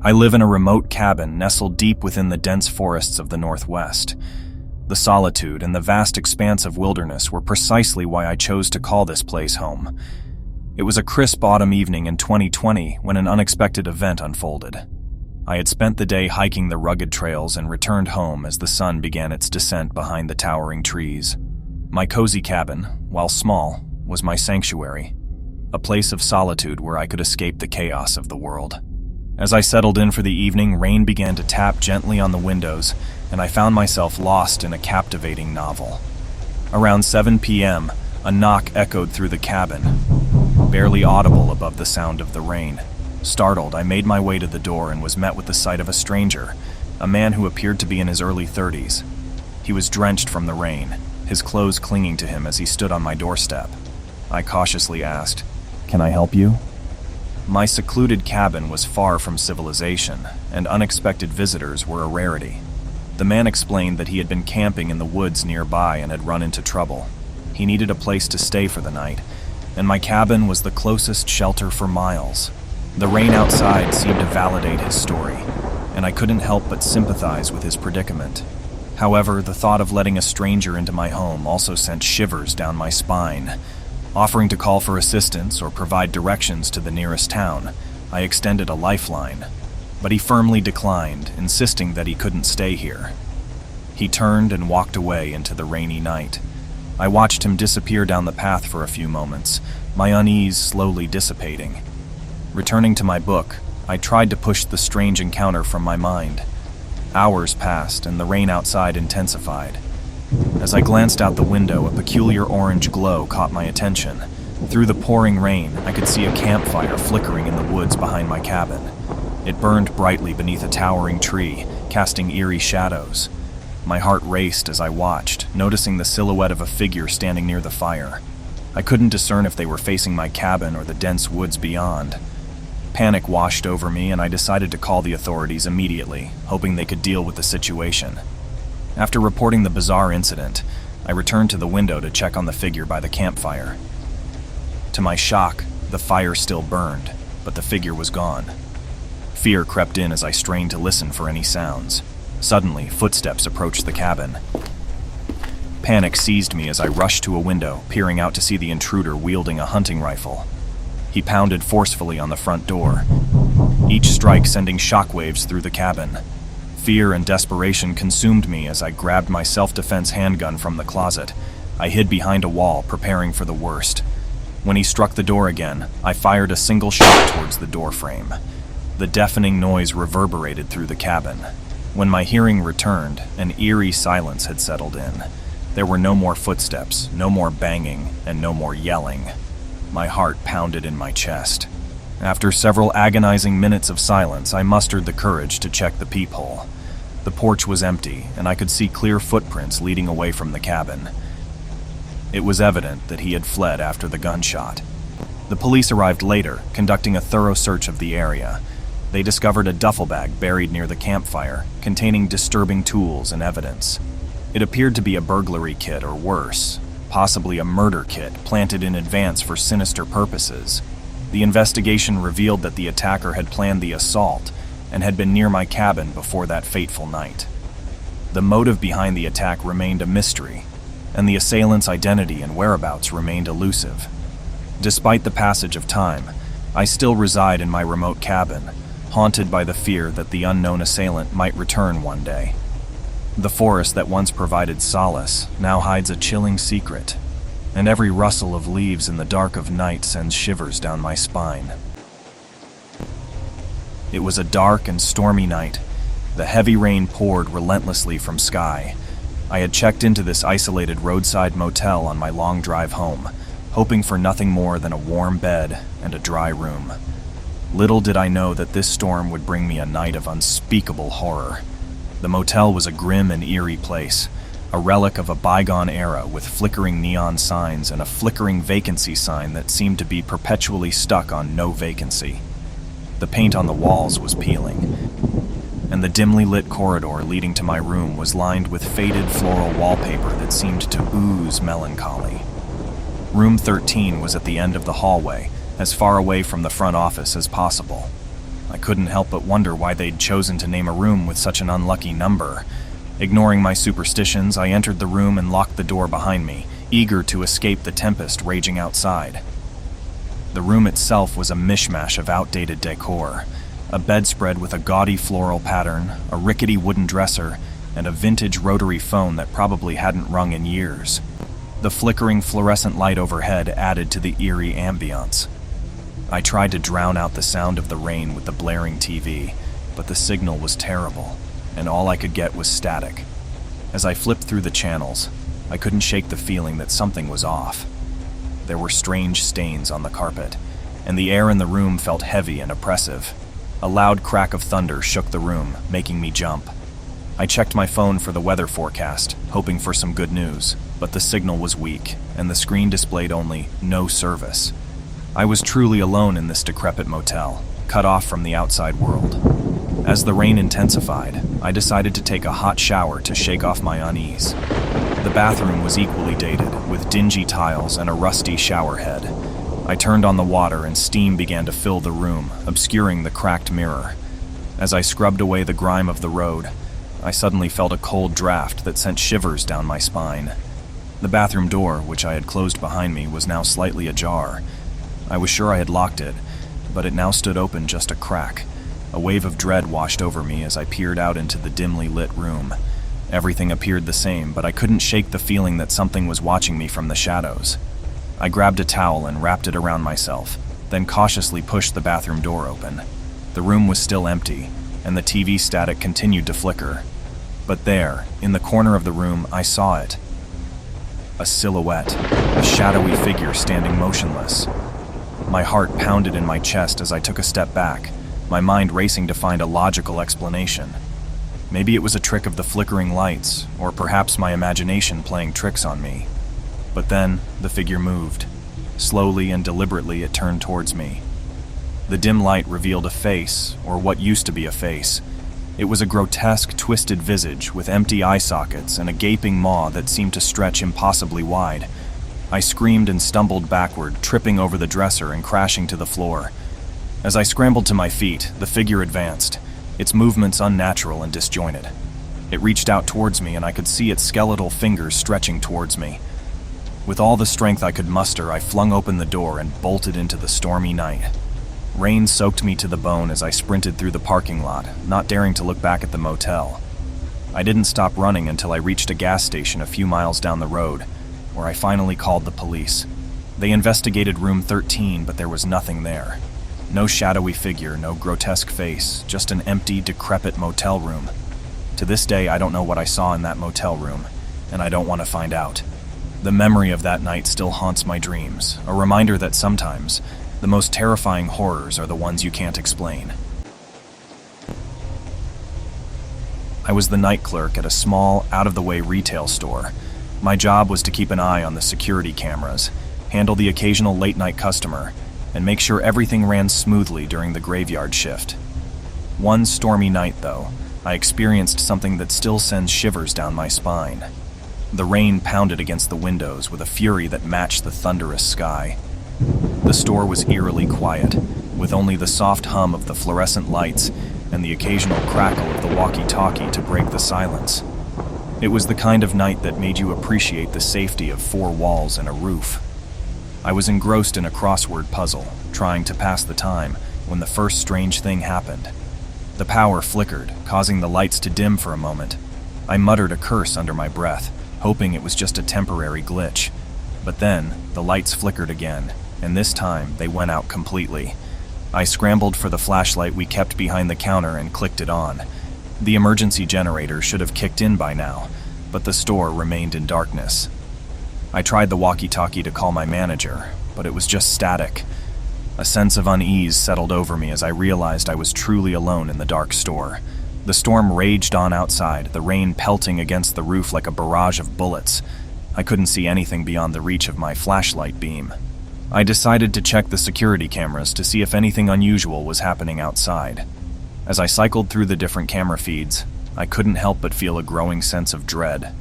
I live in a remote cabin nestled deep within the dense forests of the Northwest. The solitude and the vast expanse of wilderness were precisely why I chose to call this place home. It was a crisp autumn evening in 2020 when an unexpected event unfolded. I had spent the day hiking the rugged trails and returned home as the sun began its descent behind the towering trees. My cozy cabin, while small, was my sanctuary, a place of solitude where I could escape the chaos of the world. As I settled in for the evening, rain began to tap gently on the windows, and I found myself lost in a captivating novel. Around 7 p.m., a knock echoed through the cabin, barely audible above the sound of the rain. Startled, I made my way to the door and was met with the sight of a stranger, a man who appeared to be in his early 30s. He was drenched from the rain, his clothes clinging to him as he stood on my doorstep. I cautiously asked, "Can I help you?" My secluded cabin was far from civilization, and unexpected visitors were a rarity. The man explained that he had been camping in the woods nearby and had run into trouble. He needed a place to stay for the night, and my cabin was the closest shelter for miles. The rain outside seemed to validate his story, and I couldn't help but sympathize with his predicament. However, the thought of letting a stranger into my home also sent shivers down my spine. Offering to call for assistance or provide directions to the nearest town, I extended a lifeline, but he firmly declined, insisting that he couldn't stay here. He turned and walked away into the rainy night. I watched him disappear down the path for a few moments, my unease slowly dissipating. Returning to my book, I tried to push the strange encounter from my mind. Hours passed and the rain outside intensified. As I glanced out the window, a peculiar orange glow caught my attention. Through the pouring rain, I could see a campfire flickering in the woods behind my cabin. It burned brightly beneath a towering tree, casting eerie shadows. My heart raced as I watched, noticing the silhouette of a figure standing near the fire. I couldn't discern if they were facing my cabin or the dense woods beyond. Panic washed over me, and I decided to call the authorities immediately, hoping they could deal with the situation. After reporting the bizarre incident, I returned to the window to check on the figure by the campfire. To my shock, the fire still burned, but the figure was gone. Fear crept in as I strained to listen for any sounds. Suddenly, footsteps approached the cabin. Panic seized me as I rushed to a window, peering out to see the intruder wielding a hunting rifle. He pounded forcefully on the front door, each strike sending shockwaves through the cabin. Fear and desperation consumed me as I grabbed my self-defense handgun from the closet. I hid behind a wall, preparing for the worst. When he struck the door again, I fired a single shot towards the doorframe. The deafening noise reverberated through the cabin. When my hearing returned, an eerie silence had settled in. There were no more footsteps, no more banging, and no more yelling. My heart pounded in my chest. After several agonizing minutes of silence, I mustered the courage to check the peephole. The porch was empty, and I could see clear footprints leading away from the cabin. It was evident that he had fled after the gunshot. The police arrived later, conducting a thorough search of the area. They discovered a duffel bag buried near the campfire, containing disturbing tools and evidence. It appeared to be a burglary kit or worse, possibly a murder kit planted in advance for sinister purposes. The investigation revealed that the attacker had planned the assault and had been near my cabin before that fateful night. The motive behind the attack remained a mystery, and the assailant's identity and whereabouts remained elusive. Despite the passage of time, I still reside in my remote cabin, haunted by the fear that the unknown assailant might return one day. The forest that once provided solace now hides a chilling secret, and every rustle of leaves in the dark of night sends shivers down my spine. It was a dark and stormy night. The heavy rain poured relentlessly from sky. I had checked into this isolated roadside motel on my long drive home, hoping for nothing more than a warm bed and a dry room. Little did I know that this storm would bring me a night of unspeakable horror. The motel was a grim and eerie place, a relic of a bygone era with flickering neon signs and a flickering vacancy sign that seemed to be perpetually stuck on no vacancy. The paint on the walls was peeling, and the dimly lit corridor leading to my room was lined with faded floral wallpaper that seemed to ooze melancholy. Room 13 was at the end of the hallway, as far away from the front office as possible. I couldn't help but wonder why they'd chosen to name a room with such an unlucky number. Ignoring my superstitions, I entered the room and locked the door behind me, eager to escape the tempest raging outside. The room itself was a mishmash of outdated decor. A bedspread with a gaudy floral pattern, a rickety wooden dresser, and a vintage rotary phone that probably hadn't rung in years. The flickering fluorescent light overhead added to the eerie ambiance. I tried to drown out the sound of the rain with the blaring TV, but the signal was terrible, and all I could get was static. As I flipped through the channels, I couldn't shake the feeling that something was off. There were strange stains on the carpet, and the air in the room felt heavy and oppressive. A loud crack of thunder shook the room, making me jump. I checked my phone for the weather forecast, hoping for some good news, but the signal was weak, and the screen displayed only "no service." I was truly alone in this decrepit motel, cut off from the outside world. As the rain intensified, I decided to take a hot shower to shake off my unease. The bathroom was equally dated, with dingy tiles and a rusty shower head. I turned on the water and steam began to fill the room, obscuring the cracked mirror. As I scrubbed away the grime of the road, I suddenly felt a cold draft that sent shivers down my spine. The bathroom door, which I had closed behind me, was now slightly ajar. I was sure I had locked it, but it now stood open just a crack. A wave of dread washed over me as I peered out into the dimly lit room. Everything appeared the same, but I couldn't shake the feeling that something was watching me from the shadows. I grabbed a towel and wrapped it around myself, then cautiously pushed the bathroom door open. The room was still empty, and the TV static continued to flicker. But there, in the corner of the room, I saw it. A silhouette, a shadowy figure standing motionless. My heart pounded in my chest as I took a step back, my mind racing to find a logical explanation. Maybe it was a trick of the flickering lights, or perhaps my imagination playing tricks on me. But then, the figure moved. Slowly and deliberately it turned towards me. The dim light revealed a face, or what used to be a face. It was a grotesque, twisted visage with empty eye sockets and a gaping maw that seemed to stretch impossibly wide. I screamed and stumbled backward, tripping over the dresser and crashing to the floor. As I scrambled to my feet, the figure advanced, its movements unnatural and disjointed. It reached out towards me, and I could see its skeletal fingers stretching towards me. With all the strength I could muster, I flung open the door and bolted into the stormy night. Rain soaked me to the bone as I sprinted through the parking lot, not daring to look back at the motel. I didn't stop running until I reached a gas station a few miles down the road, where I finally called the police. They investigated room 13, but there was nothing there. No shadowy figure, no grotesque face, just an empty, decrepit motel room. To this day, I don't know what I saw in that motel room, and I don't want to find out. The memory of that night still haunts my dreams, a reminder that sometimes the most terrifying horrors are the ones you can't explain. I was the night clerk at a small, out-of-the-way retail store. My job was to keep an eye on the security cameras, handle the occasional late-night customer, and make sure everything ran smoothly during the graveyard shift. One stormy night, though, I experienced something that still sends shivers down my spine. The rain pounded against the windows with a fury that matched the thunderous sky. The store was eerily quiet, with only the soft hum of the fluorescent lights and the occasional crackle of the walkie-talkie to break the silence. It was the kind of night that made you appreciate the safety of four walls and a roof. I was engrossed in a crossword puzzle, trying to pass the time, when the first strange thing happened. The power flickered, causing the lights to dim for a moment. I muttered a curse under my breath, hoping it was just a temporary glitch. But then, the lights flickered again, and this time they went out completely. I scrambled for the flashlight we kept behind the counter and clicked it on. The emergency generator should have kicked in by now, but the store remained in darkness. I tried the walkie-talkie to call my manager, but it was just static. A sense of unease settled over me as I realized I was truly alone in the dark store. The storm raged on outside, the rain pelting against the roof like a barrage of bullets. I couldn't see anything beyond the reach of my flashlight beam. I decided to check the security cameras to see if anything unusual was happening outside. As I cycled through the different camera feeds, I couldn't help but feel a growing sense of dread.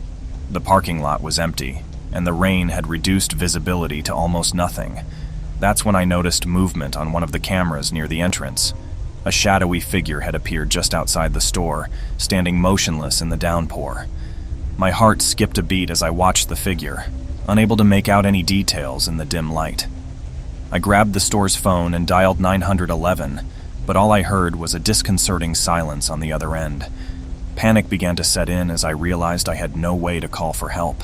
The parking lot was empty, and the rain had reduced visibility to almost nothing. That's when I noticed movement on one of the cameras near the entrance. A shadowy figure had appeared just outside the store, standing motionless in the downpour. My heart skipped a beat as I watched the figure, unable to make out any details in the dim light. I grabbed the store's phone and dialed 911, but all I heard was a disconcerting silence on the other end. Panic began to set in as I realized I had no way to call for help.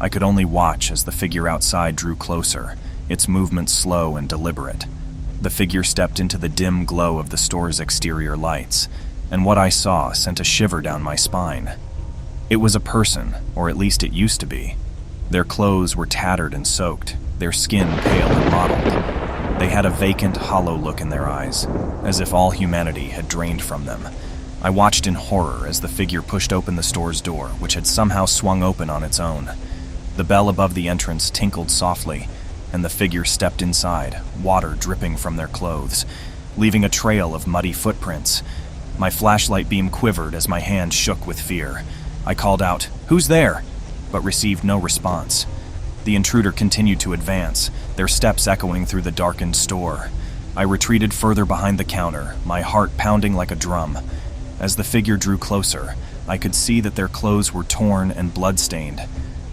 I could only watch as the figure outside drew closer, its movements slow and deliberate. The figure stepped into the dim glow of the store's exterior lights, and what I saw sent a shiver down my spine. It was a person, or at least it used to be. Their clothes were tattered and soaked, their skin pale and mottled. They had a vacant, hollow look in their eyes, as if all humanity had drained from them. I watched in horror as the figure pushed open the store's door, which had somehow swung open on its own. The bell above the entrance tinkled softly, and the figure stepped inside, water dripping from their clothes, leaving a trail of muddy footprints. My flashlight beam quivered as my hand shook with fear. I called out, "Who's there?" but received no response. The intruder continued to advance, their steps echoing through the darkened store. I retreated further behind the counter, my heart pounding like a drum. As the figure drew closer, I could see that their clothes were torn and blood-stained.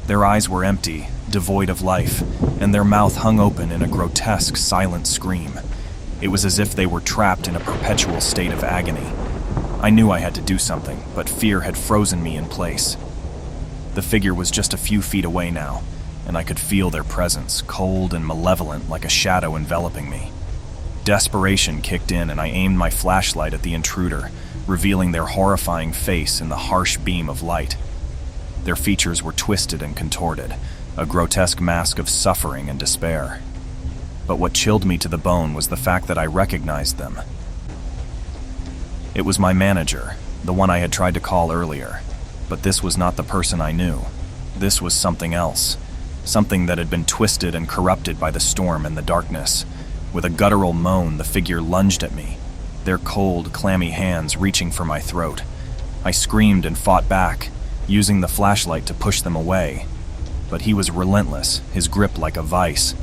Their eyes were empty, devoid of life, and their mouth hung open in a grotesque, silent scream. It was as if they were trapped in a perpetual state of agony. I knew I had to do something, but fear had frozen me in place. The figure was just a few feet away now, and I could feel their presence, cold and malevolent like a shadow enveloping me. Desperation kicked in, and I aimed my flashlight at the intruder, revealing their horrifying face in the harsh beam of light. Their features were twisted and contorted, a grotesque mask of suffering and despair. But what chilled me to the bone was the fact that I recognized them. It was my manager, the one I had tried to call earlier. But this was not the person I knew. This was something else. Something that had been twisted and corrupted by the storm and the darkness. With a guttural moan, the figure lunged at me, their cold, clammy hands reaching for my throat. I screamed and fought back, using the flashlight to push them away. But he was relentless, his grip like a vice.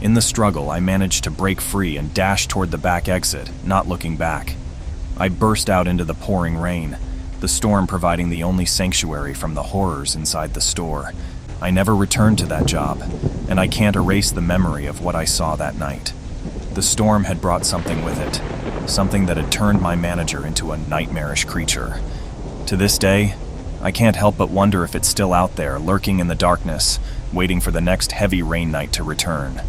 In the struggle, I managed to break free and dash toward the back exit, not looking back. I burst out into the pouring rain, the storm providing the only sanctuary from the horrors inside the store. I never returned to that job, and I can't erase the memory of what I saw that night. The storm had brought something with it, something that had turned my manager into a nightmarish creature. To this day, I can't help but wonder if it's still out there, lurking in the darkness, waiting for the next heavy rain night to return.